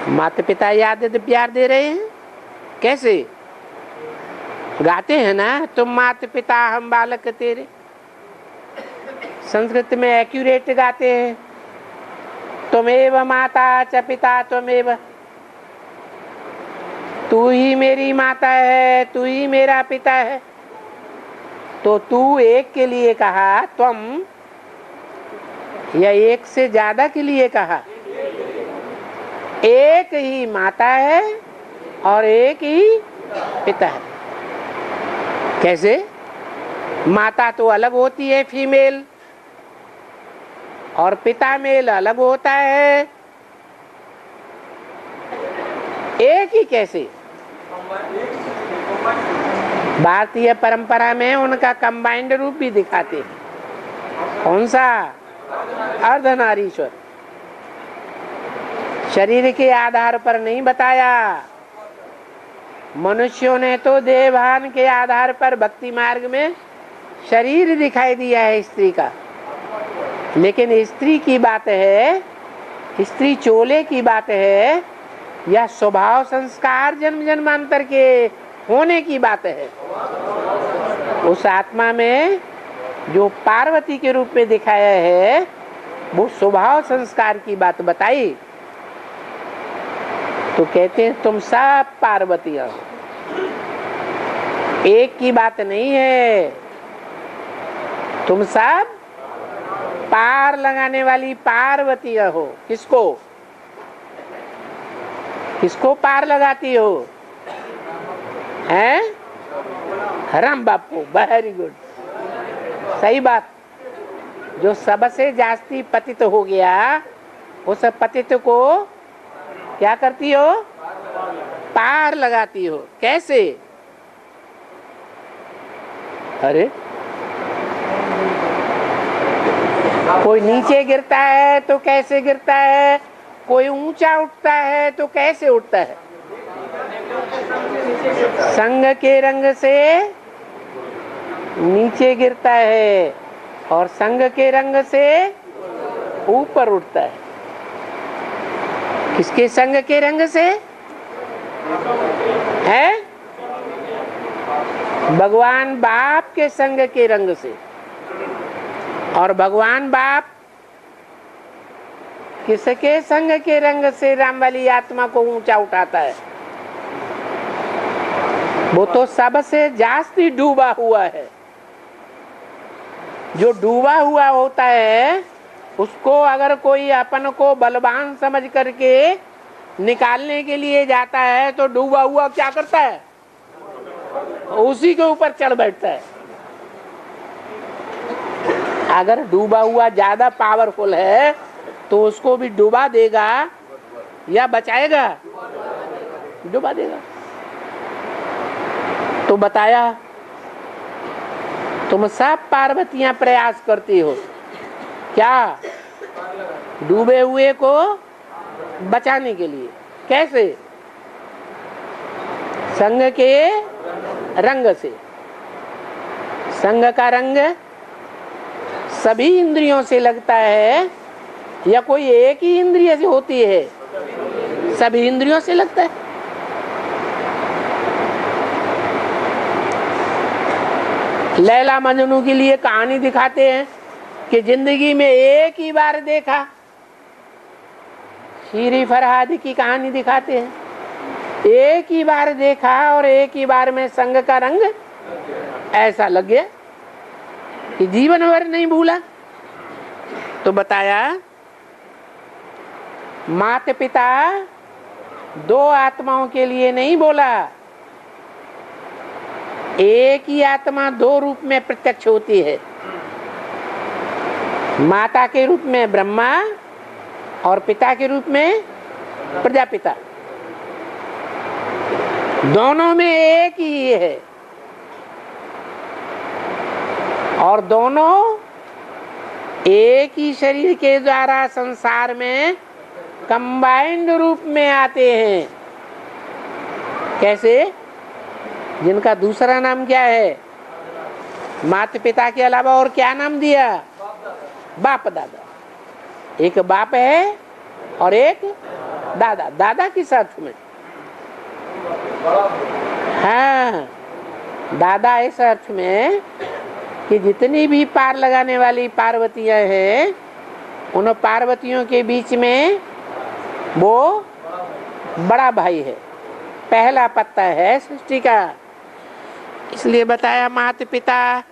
माता पिता याद है तो प्यार दे रहे हैं। कैसे गाते हैं ना, तुम माता पिता हम बालक तेरे। संस्कृत में एक्यूरेट गाते हैं, तुमेव माता च पिता त्वमेव। तू ही मेरी माता है, तू ही मेरा पिता है। तो तू एक के लिए कहा, तुम या एक से ज्यादा के लिए कहा? एक ही माता है और एक ही पिता है। कैसे? माता तो अलग होती है फीमेल, और पिता मेल अलग होता है। एक ही कैसे? भारतीय परंपरा में उनका कंबाइंड रूप भी दिखाते हैं। कौन सा? अर्धनारीश्वर। शरीर के आधार पर नहीं बताया। मनुष्यों ने तो देहभान के आधार पर भक्ति मार्ग में शरीर दिखाई दिया है स्त्री का, लेकिन स्त्री की बात है, स्त्री चोले की बात है, या स्वभाव संस्कार जन्म जन्मांतर के होने की बात है। उस आत्मा में जो पार्वती के रूप में दिखाया है वो स्वभाव संस्कार की बात बताई। तो कहते हैं तुम सब पार्वतियां हो, एक की बात नहीं है। तुम सब पार लगाने वाली पार्वतियां हो। किसको किसको पार लगाती हो? हैं? राम बापू, वेरी गुड, सही बात। जो सबसे जास्ती पतित हो गया, उस पतित को क्या करती हो? पार लगाती हो। कैसे? अरे कोई नीचे गिरता है तो कैसे गिरता है, कोई ऊंचा उठता है तो कैसे उठता है? संग के रंग से नीचे गिरता है और संग के रंग से ऊपर उठता है। किसके संग के रंग से है? भगवान बाप के संग के रंग से। और भगवान बाप किसके संग के रंग से राम वाली आत्मा को ऊंचा उठाता है? वो तो सबसे जास्ती डूबा हुआ है। जो डूबा हुआ होता है उसको अगर कोई अपन को बलवान समझ करके निकालने के लिए जाता है तो डूबा हुआ क्या करता है? उसी के ऊपर चढ़ बैठता है। अगर डूबा हुआ ज्यादा पावरफुल है तो उसको भी डुबा देगा या बचाएगा? डुबा देगा। तो बताया तुम सब पार्वतियां प्रयास करती हो क्या? डूबे हुए को बचाने के लिए। कैसे? संग के रंग से। संग का रंग सभी इंद्रियों से लगता है या कोई एक ही इंद्रिय से होती है? सभी इंद्रियों से लगता है। लैला मजनू के लिए कहानी दिखाते हैं कि जिंदगी में एक ही बार देखा। शीरी फरहाद की कहानी दिखाते हैं, एक ही बार देखा और एक ही बार में संग का रंग ऐसा लग गया कि जीवन भर नहीं भूला। तो बताया माता पिता दो आत्माओं के लिए नहीं बोला, एक ही आत्मा दो रूप में प्रत्यक्ष होती है। माता के रूप में ब्रह्मा और पिता के रूप में प्रजापिता। दोनों में एक ही है और दोनों एक ही शरीर के द्वारा संसार में कंबाइंड रूप में आते हैं। कैसे? जिनका दूसरा नाम क्या है? माता पिता के अलावा और क्या नाम दिया? बाप दादा। एक बाप है और एक दादा, दादा किस अर्थ में? हाँ, दादा इस अर्थ में कि जितनी भी पार लगाने वाली पार्वतियां हैं, उन पार्वतियों के बीच में वो बड़ा भाई है, पहला पत्ता है सृष्टि का। इसलिए बताया माता पिता